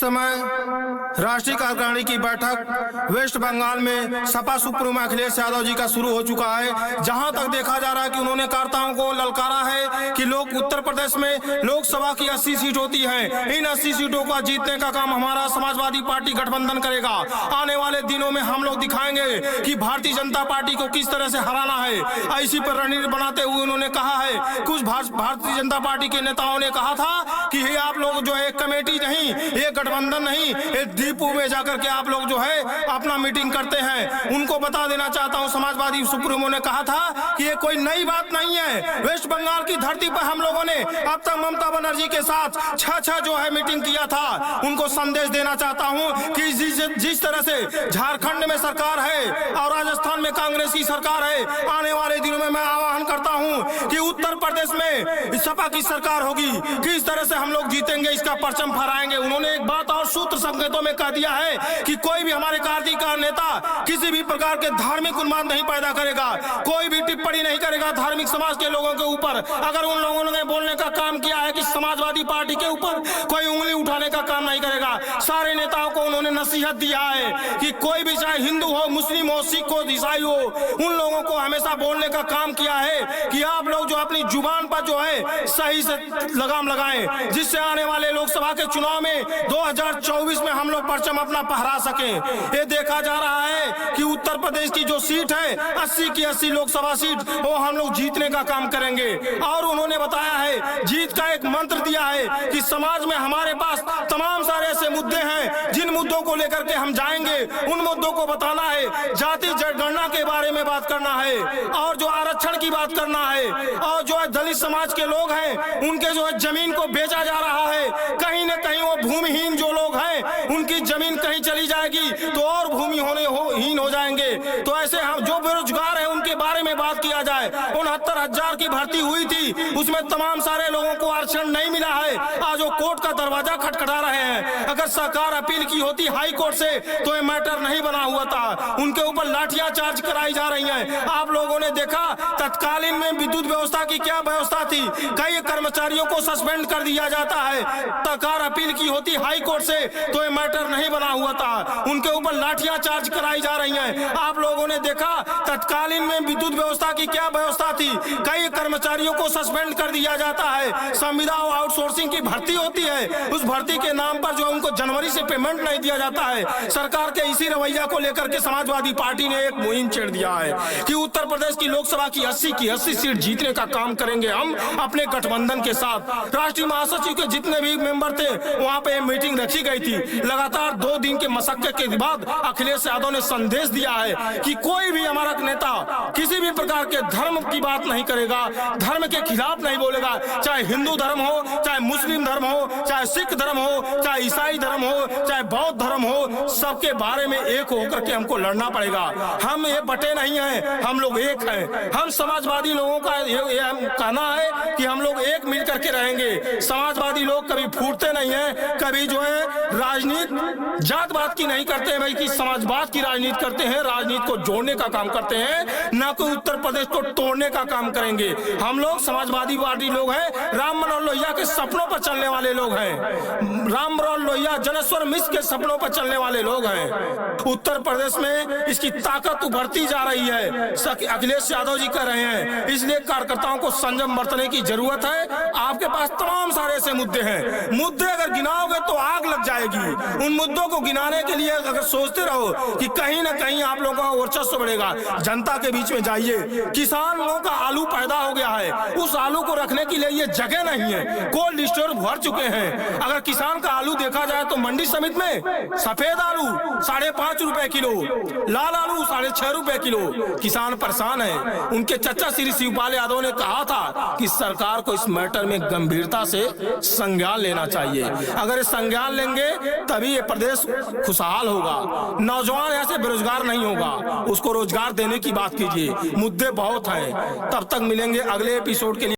समय राष्ट्रीय कार्यकारिणी की बैठक वेस्ट बंगाल में सपा सुप्रीमो अखिलेश यादव जी का शुरू हो चुका है। जहां तक देखा जा रहा है कि उन्होंने कार्यकर्ताओं को ललकारा है कि लोग उत्तर प्रदेश में लोकसभा की 80 सीट होती है, इन 80 सीटों का जीतने का काम हमारा समाजवादी पार्टी गठबंधन करेगा। आने वाले दिनों में हम लोग दिखाएंगे कि भारतीय जनता पार्टी को किस तरह से हराना है। इसी पर रणनीति बनाते हुए उन्होंने कहा है, कुछ भारतीय जनता पार्टी के नेताओं ने कहा था कि ये आप लोग जो है कमेटी नहीं, ये गठबंधन नहीं, ये डिपो में जाकर के आप लोग जो है अपना मीटिंग करते हैं। उनको बता देना चाहता हूं, समाजवादी सुप्रीमो ने कहा था कि ये कोई नई बात नहीं है। वेस्ट बंगाल की धरती पर हम लोगों ने अब तक ममता बनर्जी के साथ छह जो है मीटिंग किया था। उनको संदेश देना चाहता हूं कि जिस तरह से झारखंड में सरकार है और राजस्थान में कांग्रेस की सरकार है, आने वाले दिनों में मैं आह्वान करता हूं कि उत्तर प्रदेश में सपा की सरकार होगी। किस तरह से हम लोग जीतेंगे इसका परचम फहराएंगे। उन्होंने एक बात और सूत्र संकेतों में कह दिया है कि कोई भी हमारे कार्य का नेता किसी भी प्रकार के धार्मिक उन्माद नहीं पैदा करेगा, कोई भी टिप्पणी नहीं करेगा धार्मिक समाज के लोगों के ऊपर। अगर उन लोगों ने बोलने का काम किया है कि समाजवादी पार्टी के ऊपर कोई उंगली उठाने का काम नहीं करेगा। सारे नेताओं को उन्होंने नसीहत दिया है कि कोई भी चाहे हिंदू हो, मुस्लिम हो, सिख हो, ईसाई हो, उन लोगों को हमेशा बोलने का काम किया है कि आप लोग जो अपनी जुबान पर जो है सही से लगाम लगाएं, जिससे आने वाले लोकसभा के चुनाव में 2024 में हम लोग परचम अपना फहरा सकें। ये देखा जा रहा है कि उत्तर प्रदेश की जो सीट है 80 की 80 लोकसभा सीट वो हम लोग जीतने का काम करेंगे। और उन्होंने बताया है, जीत का एक मंत्र दिया है कि समाज में हमारे पास तमाम सारे ऐसे मुद्दे हैं जिन मुद्दों को लेकर के हम जाएंगे, उन मुद्दों को बताना है। जाति जनगणना के बारे में बात करना है और जो आरक्षण की बात करना है, और जो दलित समाज के लोग हैं उनके जो है जमीन को बेचा जा रहा है। कहीं न कहीं वो भूमिहीन जो लोग हैं उनकी जमीन कहीं चली जाएगी तो और भूमिहीन हो जाएंगे। तो ऐसे हम जो बेरोजगार है उनके बारे में बात किया जाए। 69,000 की भर्ती हुई थी, उसमें तमाम सारे लोगों को आरक्षण नहीं मिला है। आज वो कोर्ट का दरवाजा खटखटा रहे हैं। अगर सरकार अपील की होती हाई कोर्ट से तो ये मैटर नहीं बना हुआ था। उनके ऊपर लाठियां चार्ज कराई जा रही हैं। आप लोगों ने देखा तत्कालीन में विद्युत व्यवस्था की क्या व्यवस्था थी, कई कर्मचारियों को सस्पेंड कर दिया जाता है। सरकार अपील की होती हाई कोर्ट से तो ये मैटर नहीं बना हुआ था। उनके ऊपर लाठियां चार्ज कराई जा रही हैं। आप लोगों ने देखा तत्कालीन में विद्युत व्यवस्था की क्या व्यवस्था थी, कई कर्मचारियों को सस्पेंड कर दिया जाता है। संविदा और आउटसोर्सिंग की भर्ती होती है, उस भर्ती के नाम पर जो उनको जनवरी से पेमेंट नहीं दिया जाता है। सरकार के इसी रवैया को लेकर के समाजवादी पार्टी ने एक मुहिम छेड़ दिया है कि उत्तर प्रदेश की लोकसभा की 80 सीट जीतने का काम करेंगे हम अपने गठबंधन के साथ। राष्ट्रीय महासचिव के जितने भी मेंबर थे वहां पे मीटिंग रखी गई थी। लगातार 2 दिन के मशक्कत के बाद अखिलेश यादव ने संदेश दिया है कि कोई भी हमारा नेता किसी भी प्रकार के धर्म की बात नहीं करेगा, धर्म के खिलाफ नहीं बोलेगा। चाहे हिंदू धर्म हो, चाहे मुस्लिम धर्म हो, चाहे सिख धर्म हो, चाहे ईसाई धर्म हो, चाहे बौद्ध धर्म हो, सबके बारे में एक होकर के हमको लड़ना पड़ेगा। हम ये बटे नहीं हैं, हम लोग एक हैं। हम समाजवादी लोगों का ये कहना है कि हम लोग एक मिल करके रहेंगे। समाजवादी लोग कभी फूटते नहीं हैं, कभी जो है राजनीति जात बात की नहीं करते हैं, बल्कि समाजवाद की राजनीति करते हैं। राजनीति को जोड़ने का काम करते हैं, न कि उत्तर प्रदेश को तोड़ने का काम करेंगे। हम लोग समाजवादी पार्टी लोग हैं, राम मनोहर लोहिया के सपनों पर चलने वाले लोग हैं। राम मनोहर लोहिया जनेश्वर मिश्र के सपनों पर चलने वाले लोग हैं। उत्तर प्रदेश में इसकी ताकत उभरती जा रही है, अखिलेश यादव जी कह रहे हैं। इसलिए कार्यकर्ताओं को संयम बरतने की जरूरत है। आपके पास तमाम सारे ऐसे मुद्दे हैं, मुद्दे अगर गिनाओगे तो आग लग जाएगी। उन मुद्दों को गिनाने के लिए अगर सोचते रहो कि कहीं ना कहीं आप लोगों का वर्चस्व बढ़ेगा, जनता के बीच में जाइए। किसान लोगों का आलू पैदा हो गया है, उस आलू को रखने के लिए ये जगह नहीं है, कोल्ड स्टोर भर चुके हैं। अगर किसान का आलू देखा जाए तो मंडी समिति में सफेद आलू 5.5 रुपए किलो, लाल आलू 6.5 रुपए किलो। किसान परेशान है। उनके चचा श्री शिवपाल यादव ने कहा था कि सरकार को इस मैटर में गंभीरता से संज्ञान लेना चाहिए। अगर ये संज्ञान लेंगे तभी ये प्रदेश खुशहाल होगा। नौजवान ऐसे बेरोजगार नहीं होगा, उसको रोजगार देने की बात कीजिए। मुद्दे बहुत हैं। तब तक मिलेंगे अगले एपिसोड के लिए।